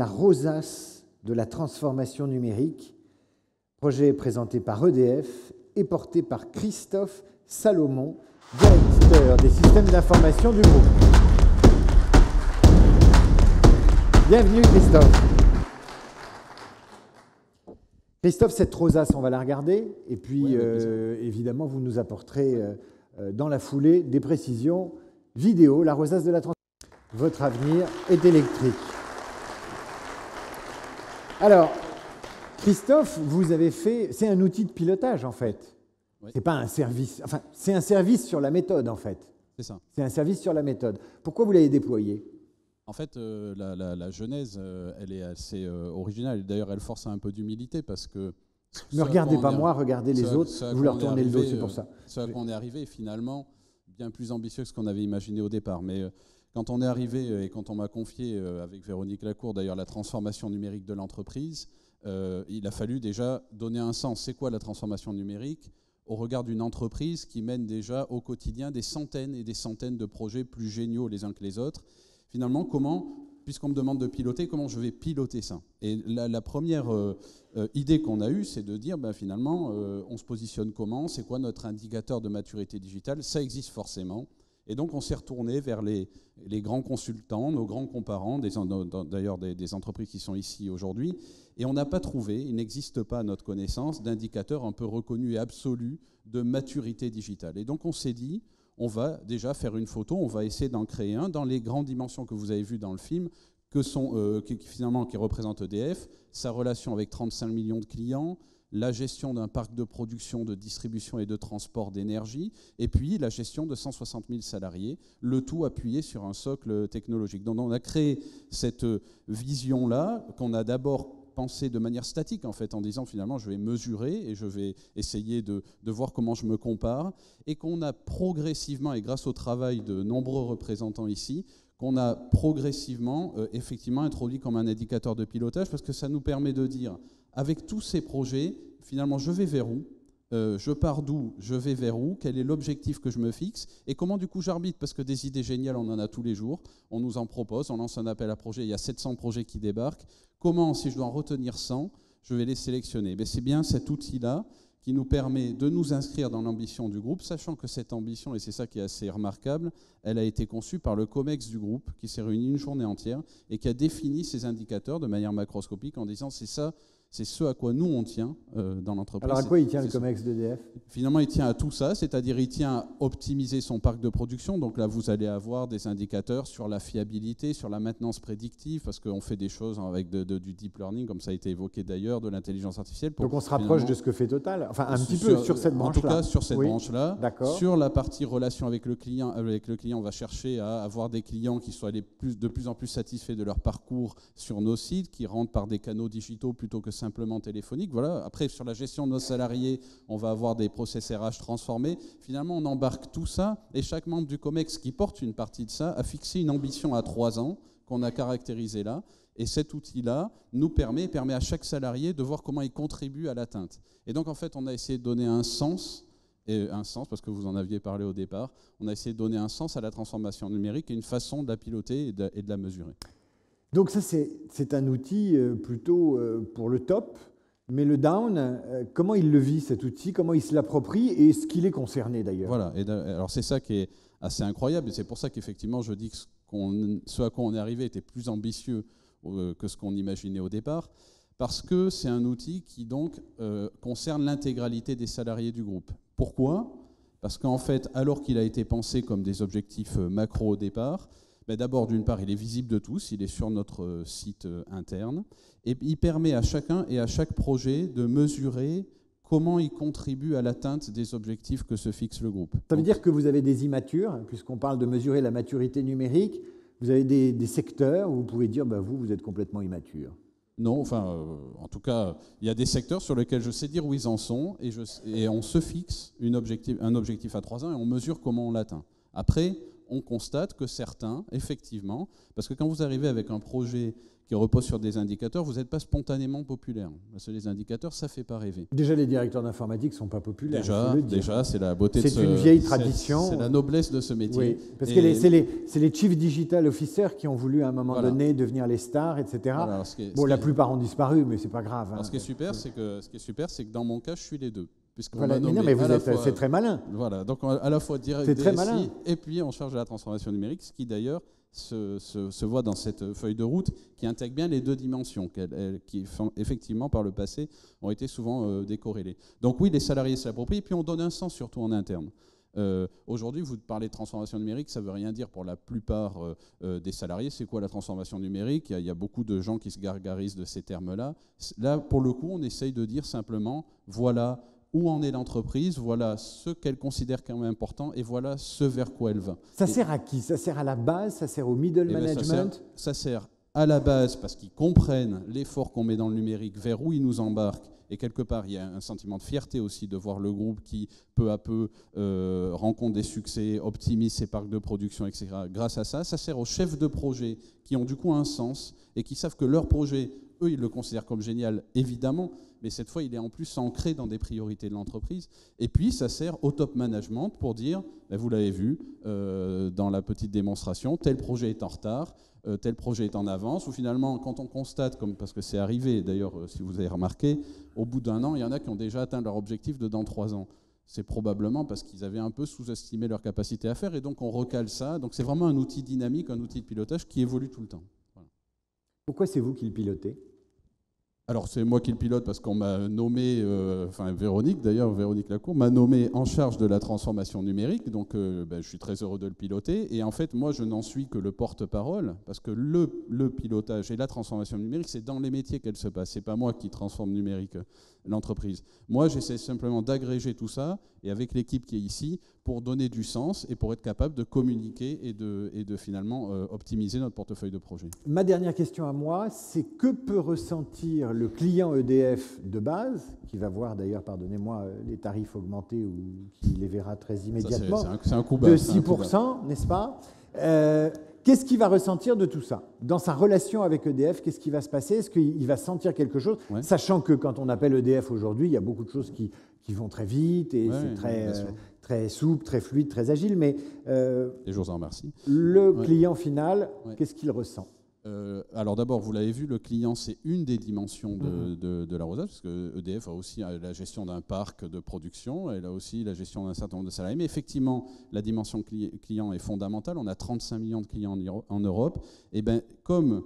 la rosace de la transformation numérique, projet présenté par EDF et porté par Christophe Salomon, directeur des systèmes d'information du groupe. Bienvenue Christophe. Christophe, cette rosace, on va la regarder, et puis évidemment, vous nous apporterez dans la foulée des précisions vidéo. La rosace de la transformation. Votre avenir est électrique. Alors, Christophe, vous avez fait... C'est un outil de pilotage, en fait. Oui. C'est pas un service... Enfin, c'est un service sur la méthode, en fait. C'est ça. C'est un service sur la méthode. Pourquoi vous l'avez déployé ? En fait, la genèse, elle est assez originale. D'ailleurs, elle force un peu d'humilité parce que... Ne regardez pas moi, regardez les autres. Vous leur tournez le dos, c'est pour ça. Ce à quoi on est arrivé est finalement bien plus ambitieux que ce qu'on avait imaginé au départ. Mais quand on est arrivé et quand on m'a confié avec Véronique Lacour, d'ailleurs, la transformation numérique de l'entreprise, il a fallu déjà donner un sens. C'est quoi la transformation numérique ? Au regard d'une entreprise qui mène déjà au quotidien des centaines et des centaines de projets plus géniaux les uns que les autres. Finalement, puisqu'on me demande de piloter, comment je vais piloter ça ? Et la première idée qu'on a eue, c'est de dire, finalement, on se positionne comment ? C'est quoi notre indicateur de maturité digitale ? Ça existe forcément. Et donc, on s'est retourné vers les grands consultants, nos grands comparants, d'ailleurs des entreprises qui sont ici aujourd'hui, et on n'a pas trouvé, il n'existe pas à notre connaissance, d'indicateur un peu reconnu et absolu de maturité digitale. Et donc, on s'est dit, on va déjà faire une photo, on va essayer d'en créer un dans les grandes dimensions que vous avez vues dans le film, qui représente EDF, sa relation avec 35 millions de clients, la gestion d'un parc de production, de distribution et de transport d'énergie, et puis la gestion de 160 000 salariés, le tout appuyé sur un socle technologique. Donc on a créé cette vision-là qu'on a d'abord pensé de manière statique, en fait, en disant finalement je vais mesurer et je vais essayer de voir comment je me compare, et qu'on a progressivement, et grâce au travail de nombreux représentants ici, qu'on a progressivement effectivement introduit comme un indicateur de pilotage, parce que ça nous permet de dire, avec tous ces projets, finalement je vais vers où ? Je pars d'où, je vais vers où, quel est l'objectif que je me fixe et comment du coup j'arbitre, parce que des idées géniales on en a tous les jours, on nous en propose, on lance un appel à projet, il y a 700 projets qui débarquent, comment, si je dois en retenir 100, je vais les sélectionner ? C'est bien cet outil-là qui nous permet de nous inscrire dans l'ambition du groupe, sachant que cette ambition, et c'est ça qui est assez remarquable, elle a été conçue par le COMEX du groupe, qui s'est réuni une journée entière et qui a défini ces indicateurs de manière macroscopique en disant c'est ça, c'est ce à quoi nous on tient dans l'entreprise. Alors à quoi il tient le COMEX d'EDF ? Finalement, il tient à tout ça, c'est-à-dire il tient à optimiser son parc de production. Donc là, vous allez avoir des indicateurs sur la fiabilité, sur la maintenance prédictive, parce qu'on fait des choses avec du deep learning, comme ça a été évoqué d'ailleurs, de l'intelligence artificielle. Donc on se rapproche de ce que fait Total, enfin un petit peu sur cette branche-là. En tout cas, sur cette branche-là. D'accord. Sur la partie relation avec le client, on va chercher à avoir des clients qui soient de plus en plus satisfaits de leur parcours sur nos sites, qui rentrent par des canaux digitaux plutôt que simplement téléphoniques. Voilà. Après, sur la gestion de nos salariés, on va avoir des process RH transformés. Finalement, on embarque tout ça et chaque membre du COMEX qui porte une partie de ça a fixé une ambition à 3 ans qu'on a caractérisée là. Et cet outil-là nous permet à chaque salarié de voir comment il contribue à l'atteinte. Et donc, en fait, on a essayé de donner un sens, parce que vous en aviez parlé au départ, on a essayé de donner un sens à la transformation numérique et une façon de la piloter et de la mesurer. Donc ça, c'est un outil plutôt pour le top, mais le down, comment il le vit cet outil, comment il se l'approprie et est-ce qu'il est concerné d'ailleurs ? Voilà, alors c'est ça qui est assez incroyable et c'est pour ça qu'effectivement je dis que ce à quoi on est arrivé était plus ambitieux que ce qu'on imaginait au départ, parce que c'est un outil qui donc concerne l'intégralité des salariés du groupe. Pourquoi ? Parce qu'en fait, alors qu'il a été pensé comme des objectifs macro au départ, d'abord, d'une part, il est visible de tous, il est sur notre site interne, et il permet à chacun et à chaque projet de mesurer comment il contribue à l'atteinte des objectifs que se fixe le groupe. Ça veut dire que vous avez des immatures, puisqu'on parle de mesurer la maturité numérique, vous avez des secteurs où vous pouvez dire vous êtes complètement immature. Non, en tout cas, il y a des secteurs sur lesquels je sais dire où ils en sont, et on se fixe un objectif à 3 ans et on mesure comment on l'atteint. Après, on constate que certains, effectivement, parce que quand vous arrivez avec un projet qui repose sur des indicateurs, vous n'êtes pas spontanément populaire. Parce que les indicateurs, ça ne fait pas rêver. Déjà, les directeurs d'informatique ne sont pas populaires. Déjà, c'est la beauté de ce... C'est une vieille tradition. C'est la noblesse de ce métier. Oui, parce que c'est les Chief Digital Officers qui ont voulu à un moment donné devenir les stars, etc. Voilà, la plupart ont disparu, mais ce n'est pas grave. Alors, ce qui est super, c'est que dans mon cas, je suis les deux. Voilà, c'est très malin. Voilà, donc à la fois direct DSI et puis en charge de la transformation numérique, ce qui d'ailleurs se voit dans cette feuille de route qui intègre bien les deux dimensions qui effectivement par le passé ont été souvent décorrélées. Donc oui, les salariés s'approprient et puis on donne un sens surtout en interne. Aujourd'hui, vous parlez de transformation numérique, ça ne veut rien dire pour la plupart des salariés. C'est quoi la transformation numérique ? Il y a beaucoup de gens qui se gargarisent de ces termes-là. Là, pour le coup, on essaye de dire simplement, voilà où en est l'entreprise, voilà ce qu'elle considère comme important et voilà ce vers quoi elle va. Ça sert à qui ? Ça sert à la base ? Ça sert au middle management ? Ça sert à la base parce qu'ils comprennent l'effort qu'on met dans le numérique, vers où ils nous embarquent. Et quelque part, il y a un sentiment de fierté aussi de voir le groupe qui, peu à peu, rencontre des succès, optimise ses parcs de production, etc. Grâce à ça, ça sert aux chefs de projet qui ont du coup un sens et qui savent que leur projet, eux, ils le considèrent comme génial, évidemment, mais cette fois, il est en plus ancré dans des priorités de l'entreprise. Et puis, ça sert au top management pour dire, vous l'avez vu dans la petite démonstration, tel projet est en retard, tel projet est en avance, ou finalement, quand on constate, parce que c'est arrivé, d'ailleurs, si vous avez remarqué, au bout d'un an, il y en a qui ont déjà atteint leur objectif de dans 3 ans. C'est probablement parce qu'ils avaient un peu sous-estimé leur capacité à faire, et donc on recale ça. Donc c'est vraiment un outil dynamique, un outil de pilotage qui évolue tout le temps. Voilà. Pourquoi c'est vous qui le pilotez ? Alors, c'est moi qui le pilote parce qu'on m'a nommé, Véronique Lacour, m'a nommé en charge de la transformation numérique, donc je suis très heureux de le piloter. Et en fait, moi, je n'en suis que le porte-parole, parce que le pilotage et la transformation numérique, c'est dans les métiers qu'elle se passe. Ce n'est pas moi qui transforme numérique l'entreprise. Moi, j'essaie simplement d'agréger tout ça, et avec l'équipe qui est ici, pour donner du sens et pour être capable de communiquer et de finalement optimiser notre portefeuille de projet. Ma dernière question à moi, c'est que peut ressentir le client EDF de base, qui va voir d'ailleurs, pardonnez-moi, les tarifs augmenter ou qui les verra très immédiatement, c'est un coup bas, de 6%, n'est-ce pas ? Qu'est-ce qu'il va ressentir de tout ça ? Dans sa relation avec EDF, qu'est-ce qui va se passer ? Est-ce qu'il va sentir quelque chose ? Sachant que quand on appelle EDF aujourd'hui, il y a beaucoup de choses qui vont très vite et c'est très souple, très fluide, très agile. Mais et je vous en remercie. Le client final, qu'est-ce qu'il ressent ? Alors d'abord, vous l'avez vu, le client, c'est une des dimensions de l'arrosage, parce que EDF a aussi la gestion d'un parc de production, elle a aussi la gestion d'un certain nombre de salariés, mais effectivement, la dimension client est fondamentale. On a 35 millions de clients en Europe, et bien comme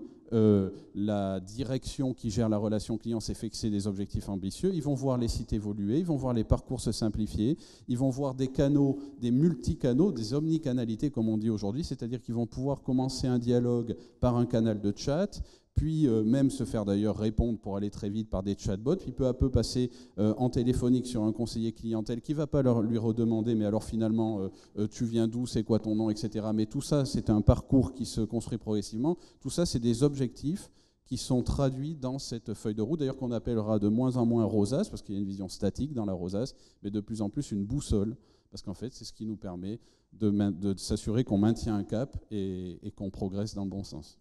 la direction qui gère la relation client s'est fixé des objectifs ambitieux, ils vont voir les sites évoluer, ils vont voir les parcours se simplifier, ils vont voir des canaux, des multicanaux, des omnicanalités comme on dit aujourd'hui, c'est-à-dire qu'ils vont pouvoir commencer un dialogue par un canal de chat, puis même se faire d'ailleurs répondre pour aller très vite par des chatbots, puis peu à peu passer en téléphonique sur un conseiller clientèle qui ne va pas lui redemander, mais alors finalement, tu viens d'où, c'est quoi ton nom, etc. Mais tout ça, c'est un parcours qui se construit progressivement. Tout ça, c'est des objectifs qui sont traduits dans cette feuille de route, d'ailleurs qu'on appellera de moins en moins rosace, parce qu'il y a une vision statique dans la rosace, mais de plus en plus une boussole, parce qu'en fait, c'est ce qui nous permet de s'assurer qu'on maintient un cap et qu'on progresse dans le bon sens.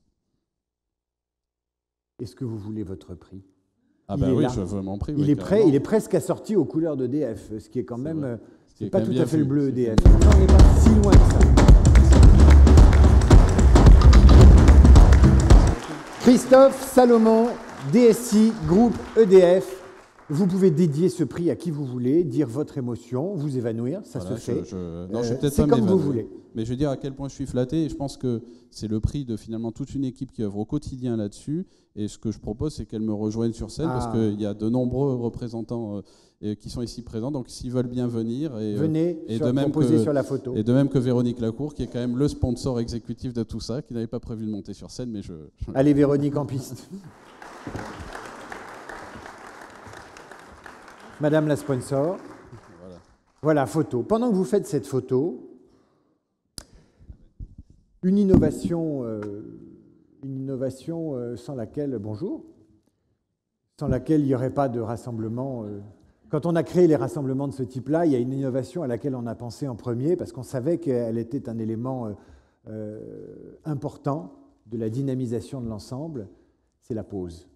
Est-ce que vous voulez votre prix ? Ah ben oui, je veux mon prix. Il est prêt, il est presque assorti aux couleurs d'EDF, ce qui est quand même... C'est pas tout à fait le bleu EDF. Non, on n'est pas si loin que ça. Christophe Salomon, DSI, groupe EDF. Vous pouvez dédier ce prix à qui vous voulez, dire votre émotion, vous évanouir, ça se fait. C'est comme vous voulez. Mais je veux dire à quel point je suis flatté, et je pense que c'est le prix de finalement toute une équipe qui œuvre au quotidien là-dessus. Et ce que je propose, c'est qu'elle me rejoigne sur scène, parce qu'il y a de nombreux représentants qui sont ici présents, donc s'ils veulent bien venir. Venez, composer sur la photo. Et de même que Véronique Lacour, qui est quand même le sponsor exécutif de tout ça, qui n'avait pas prévu de monter sur scène, mais Allez Véronique en piste. Madame la sponsor. Voilà, photo. Pendant que vous faites cette photo, une innovation sans laquelle, sans laquelle il n'y aurait pas de rassemblement. Quand on a créé les rassemblements de ce type-là, il y a une innovation à laquelle on a pensé en premier, parce qu'on savait qu'elle était un élément important de la dynamisation de l'ensemble, c'est la pause.